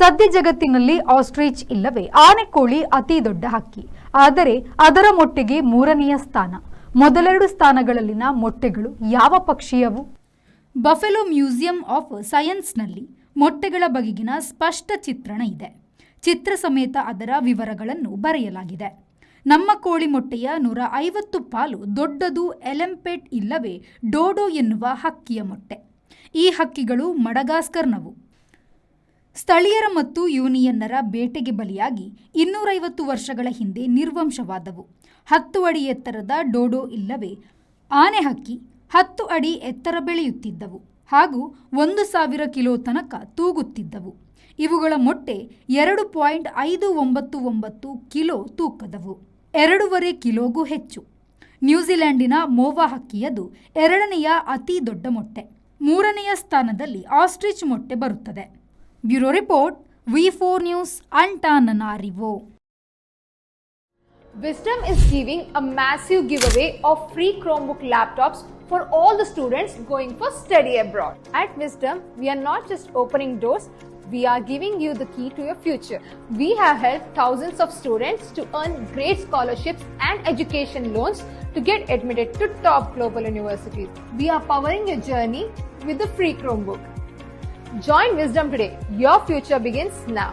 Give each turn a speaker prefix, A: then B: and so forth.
A: ಸದ್ಯ ಜಗತ್ತಿನಲ್ಲಿ ಆಸ್ಟ್ರಿಚ್ ಇಲ್ಲವೇ ಆನೆಕೋಳಿ ಅತಿ ದೊಡ್ಡ ಹಕ್ಕಿ. ಆದರೆ ಅದರ ಮೊಟ್ಟೆಗೆ 3ನೇ ಸ್ಥಾನ. ಮೊದಲೆರಡು ಸ್ಥಾನಗಳಲ್ಲಿನ ಮೊಟ್ಟೆಗಳು ಯಾವ ಪಕ್ಷಿಯವು? ಬಫೆಲೋ ಮ್ಯೂಸಿಯಂ ಆಫ್ ಸೈನ್ಸ್ನಲ್ಲಿ ಮೊಟ್ಟೆಗಳ ಬಗೆಗಿನ ಸ್ಪಷ್ಟ ಚಿತ್ರಣ ಇದೆ. ಚಿತ್ರ ಸಮೇತ ಅದರ ವಿವರಗಳನ್ನು ಬರೆಯಲಾಗಿದೆ. ನಮ್ಮ ಕೋಳಿ ಮೊಟ್ಟೆಯ 150 ಪಾಲು ದೊಡ್ಡದು ಎಲೆಂಪೆಟ್ ಇಲ್ಲವೇ ಡೋಡೋ ಎನ್ನುವ ಹಕ್ಕಿಯ ಮೊಟ್ಟೆ. ಈ ಹಕ್ಕಿಗಳು ಮಡಗಾಸ್ಕರ್ನವು. ಸ್ಥಳೀಯರ ಮತ್ತು ಯೂನಿಯನ್ನರ ಬೇಟೆಗೆ ಬಲಿಯಾಗಿ 250 ವರ್ಷಗಳ ಹಿಂದೆ ನಿರ್ವಂಶವಾದವು. 10 ಅಡಿ ಎತ್ತರದ ಡೋಡೋ ಇಲ್ಲವೇ ಆನೆ ಹಕ್ಕಿ 10 ಅಡಿ ಎತ್ತರ ಬೆಳೆಯುತ್ತಿದ್ದವು ಹಾಗೂ 1000 ಕಿಲೋ ತನಕ ತೂಗುತ್ತಿದ್ದವು. ಇವುಗಳ ಮೊಟ್ಟೆ 2.599 ಕಿಲೋ ತೂಕದವು, 2.5 ಕಿಲೋಗೂ ಹೆಚ್ಚು. ನ್ಯೂಜಿಲೆಂಡಿನ ಮೋವಾ ಹಕ್ಕಿಯದು 2ನೆಯ ಅತಿ ದೊಡ್ಡ ಮೊಟ್ಟೆ. 3ನೆಯ ಸ್ಥಾನದಲ್ಲಿ ಆಸ್ಟ್ರಿಚ್ ಮೊಟ್ಟೆ ಬರುತ್ತದೆ. Bureau report, V4 news, Antananarivo.
B: Wisdom is giving a massive giveaway of free Chromebook laptops for all the students going for study abroad. At Wisdom, we are not just opening doors, we are giving you the key to your future. We have helped thousands of students to earn great scholarships and education loans to get admitted to top global universities. We are powering your journey with the free Chromebook. Join Wisdom today. Your future begins now.